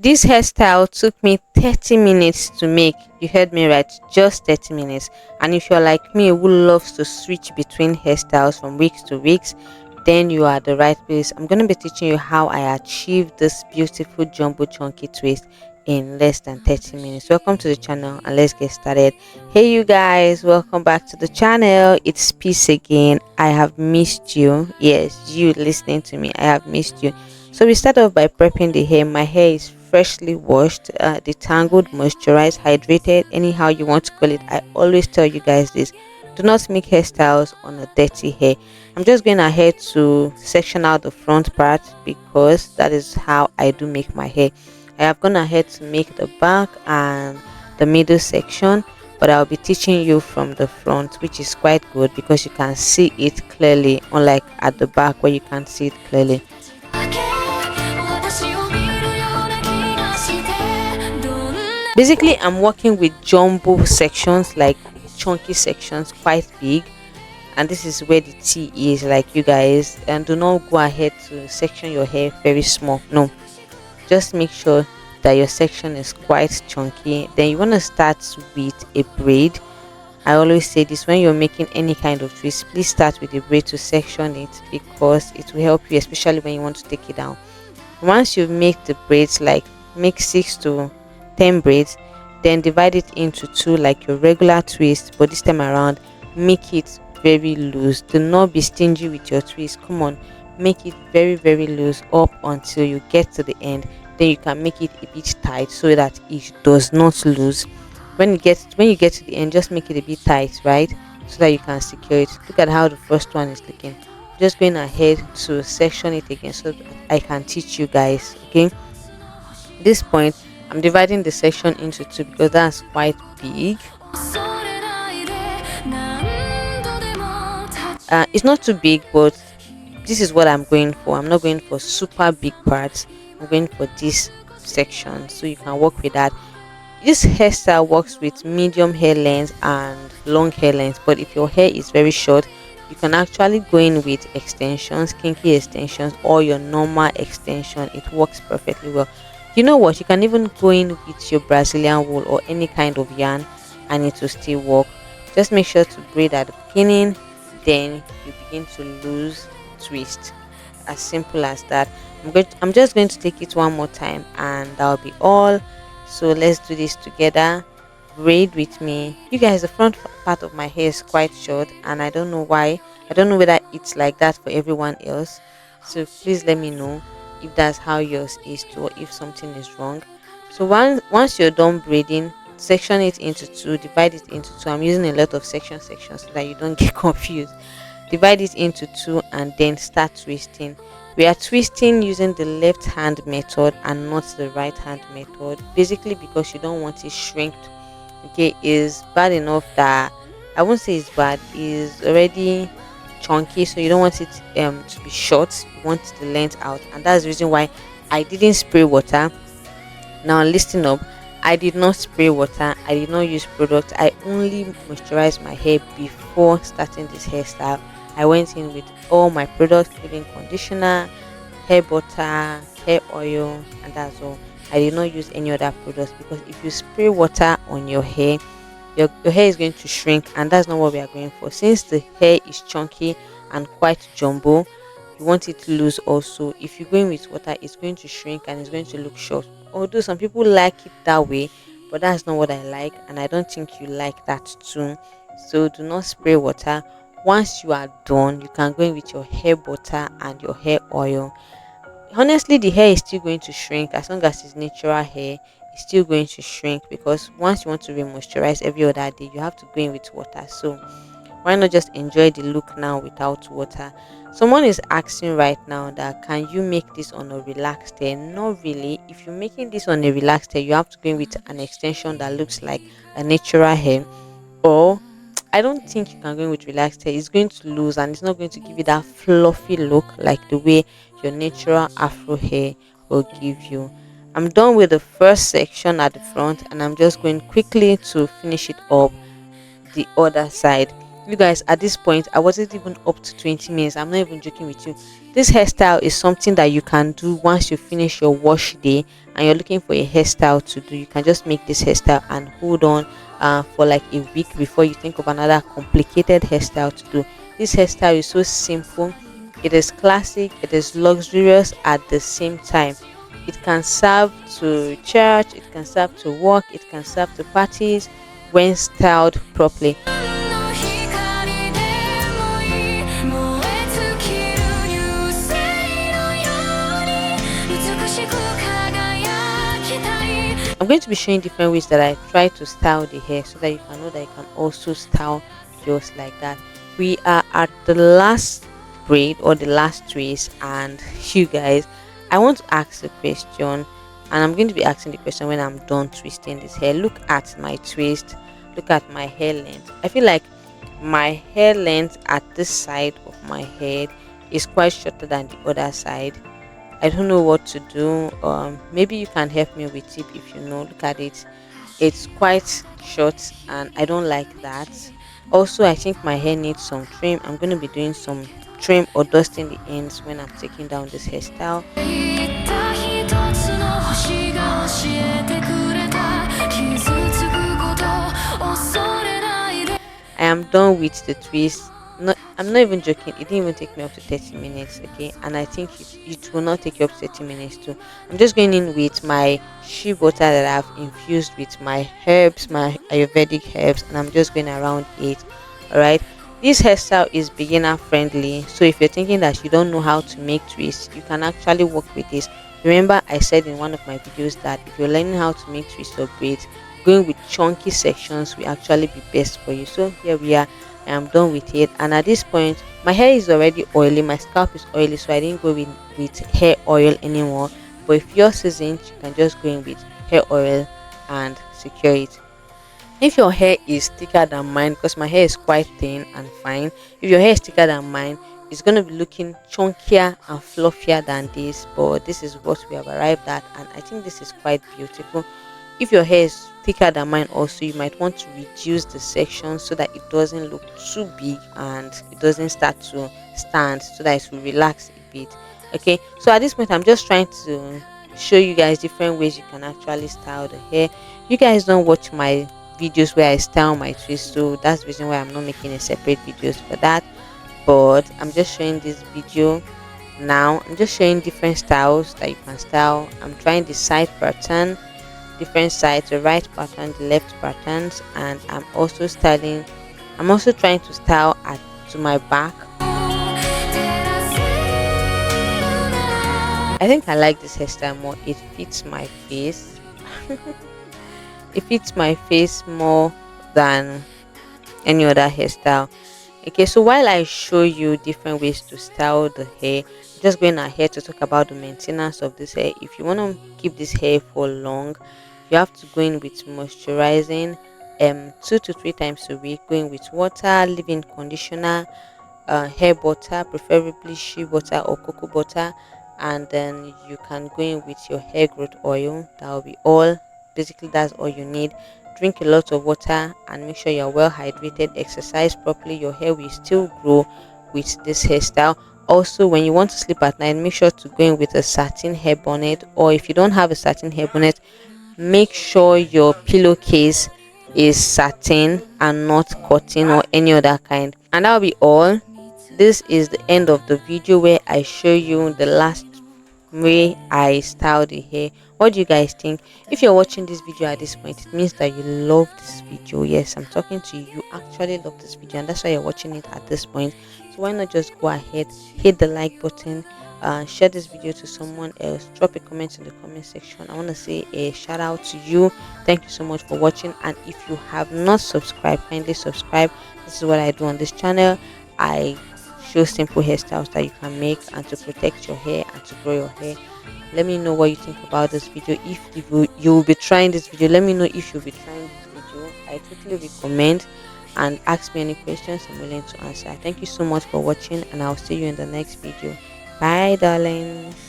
This hairstyle took me 30 minutes to make. You heard me right, just 30 minutes. And if you're like me who loves to switch between hairstyles from weeks to weeks, then you are at the right place. I'm going to be teaching you how I achieved this beautiful jumbo chunky twist in less than 30 minutes. Welcome to the channel and let's get started. Hey you guys, welcome back to the channel. It's Peace again. I have missed you. Yes, you listening to me. I have missed you. So we start off by prepping the hair. My hair is freshly washed, detangled, moisturized, hydrated, anyhow you want to call it. I always tell you guys this: do not make hairstyles on a dirty hair. I'm just going ahead to section out the front part because that is how I do make my hair. I have gone ahead to make the back and the middle section, but I'll be teaching you from the front, which is quite good because you can see it clearly, unlike at the back where you can't see it clearly. Basically, I'm working with jumbo sections, like chunky sections, quite big, and this is where the T is, like you guys. And do not go ahead to section your hair very small. No, just make sure that your section is quite chunky. Then you want to start with a braid. I always say this: when you're making any kind of twist, please start with a braid to section it because it will help you, especially when you want to take it down. Once you make the braids, like make 6 to 10 braids, then divide it into two like your regular twist, but this time around make it very loose. Do not be stingy with your twist. Come on, make it very loose up until you get to the end. Then you can make it a bit tight so that it does not lose. When you get to the end, just make it a bit tight, right? So that you can secure it. Look at how the first one is looking. Just going ahead to section it again so that I can teach you guys. Okay, this point I'm dividing the section into two because that's quite big. It's not too big, but this is what I'm going for. I'm not going for super big parts. I'm going for this section, so you can work with that. This hairstyle works with medium hair length and long hair length, but if your hair is very short, you can actually go in with extensions, kinky extensions, or your normal extension. It works perfectly well. You know what, you can even go in with your Brazilian wool or any kind of yarn and it will still work. Just make sure to braid at the beginning, then you begin to lose twist. As simple as that. I'm just going to take it one more time and that'll be all. So let's do this together. Braid with me. You guys, the front part of my hair is quite short and I don't know why. I don't know whether it's like that for everyone else, so please let me know if that's how yours is too, or if something is wrong. So once you're done braiding, section it into two, divide it into two. I'm using a lot of sections so that you don't get confused. Divide it into two and then start twisting. We are twisting using the left hand method and not the right hand method, basically because you don't want it shrinked. Okay, is bad enough that I won't say it's bad, is already chunky, so you don't want it to be short. You want the length out, and that's the reason why I didn't spray water. Now listen up, I did not spray water, I did not use product. I only moisturized my hair before starting this hairstyle. I went in with all my products, including conditioner, hair butter, hair oil, and that's all. I did not use any other products because if you spray water on your hair, your hair is going to shrink, and that's not what we are going for. Since the hair is chunky and quite jumbo, you want it loose also. If you're going with water, it's going to shrink and it's going to look short. Although some people like it that way, but that's not what I like, and I don't think you like that too. So do not spray water. Once you are done, you can go in with your hair butter and your hair oil. Honestly, the hair is still going to shrink as long as it's natural hair. It's still going to shrink because once you want to re-moisturize every other day, you have to go in with water. So why not just enjoy the look now without water? Someone is asking right now that can you make this on a relaxed hair? Not really. If you're making this on a relaxed hair, you have to go in with an extension that looks like a natural hair, or I don't think you can go in with relaxed hair. It's going to lose and it's not going to give you that fluffy look like the way your natural afro hair will give you. I'm done with the first section at the front and I'm just going quickly to finish it up the other side. You guys, at this point, I wasn't even up to 20 minutes. I'm not even joking with you. This hairstyle is something that you can do once you finish your wash day and you're looking for a hairstyle to do. You can just make this hairstyle and hold on for like a week before you think of another complicated hairstyle to do. This hairstyle is so simple, it is classic, it is luxurious at the same time. It can serve to church, it can serve to work, it can serve to parties when styled properly. I'm going to be showing different ways that I try to style the hair so that you can know that you can also style yours like that. We are at the last braid or the last twist, and you guys, I want to ask a question, and I'm going to be asking the question when I'm done twisting this hair. Look at my twist, look at my hair length. I feel like my hair length at this side of my head is quite shorter than the other side. I don't know what to do. Maybe you can help me with it if you know. Look at it. It's quite short and I don't like that. Also, I think my hair needs some trim. I'm going to be doing some trim or dusting the ends when I'm taking down this hairstyle. I am done with the twist. I'm not even joking. It didn't even take me up to 30 minutes, okay? And I think it will not take you up to 30 minutes too. I'm just going in with my shea butter that I've infused with my herbs, my Ayurvedic herbs, and I'm just going around it. Alright. This hairstyle is beginner friendly. So if you're thinking that you don't know how to make twists, you can actually work with this. Remember, I said in one of my videos that if you're learning how to make twists or braids, going with chunky sections will actually be best for you. So here we are. I am done with it, and at this point my hair is already oily, my scalp is oily, so I didn't go with hair oil anymore. But if you're seasoned, you can just go in with hair oil and secure it. If your hair is thicker than mine, because my hair is quite thin and fine, if your hair is thicker than mine, it's going to be looking chunkier and fluffier than this, but this is what we have arrived at, and I think this is quite beautiful. If your hair is thicker than mine also, you might want to reduce the section so that it doesn't look too big and it doesn't start to stand, so that it will relax a bit. Okay, so at this point I'm just trying to show you guys different ways you can actually style the hair. You guys don't watch my videos where I style my twist, so that's the reason why I'm not making a separate videos for that, but I'm just showing this video now. I'm just showing different styles that you can style. I'm trying the side pattern, different sides, the right pattern, the left patterns, and I'm also trying to style to my back. I think I like this hairstyle more. It fits my face. It fits my face more than any other hairstyle. Okay, so while I show you different ways to style the hair, I'm just going ahead to talk about the maintenance of this hair. If you want to keep this hair for long, you have to go in with moisturizing 2 to 3 times a week, going with water, leave-in conditioner, hair butter, preferably shea butter or cocoa butter, and then you can go in with your hair growth oil. That will be all. Basically, that's all you need. Drink a lot of water and make sure you're well hydrated. Exercise properly. Your hair will still grow with this hairstyle. Also, when you want to sleep at night, make sure to go in with a satin hair bonnet, or if you don't have a satin hair bonnet, make sure your pillowcase is satin and not cotton or any other kind. And that'll be all. This is the end of the video where I show you the last way I style the hair. What do you guys think? If you're watching this video at this point, it means that you love this video. Yes, I'm talking to you. You actually love this video, and that's why you're watching it at this point. So why not just go ahead, hit the like button, share this video to someone else, drop a comment in the comment section. I want to say a shout out to you. Thank you so much for watching, and if you have not subscribed, kindly subscribe. This is what I do on this channel. I show simple hairstyles that you can make and to protect your hair and to grow your hair. Let me know what you think about this video. If you will be trying this video, let me know if you'll be trying this video. I totally recommend, and ask me any questions. I'm willing to answer. Thank you so much for watching, and I'll see you in the next video. Bye, darlings.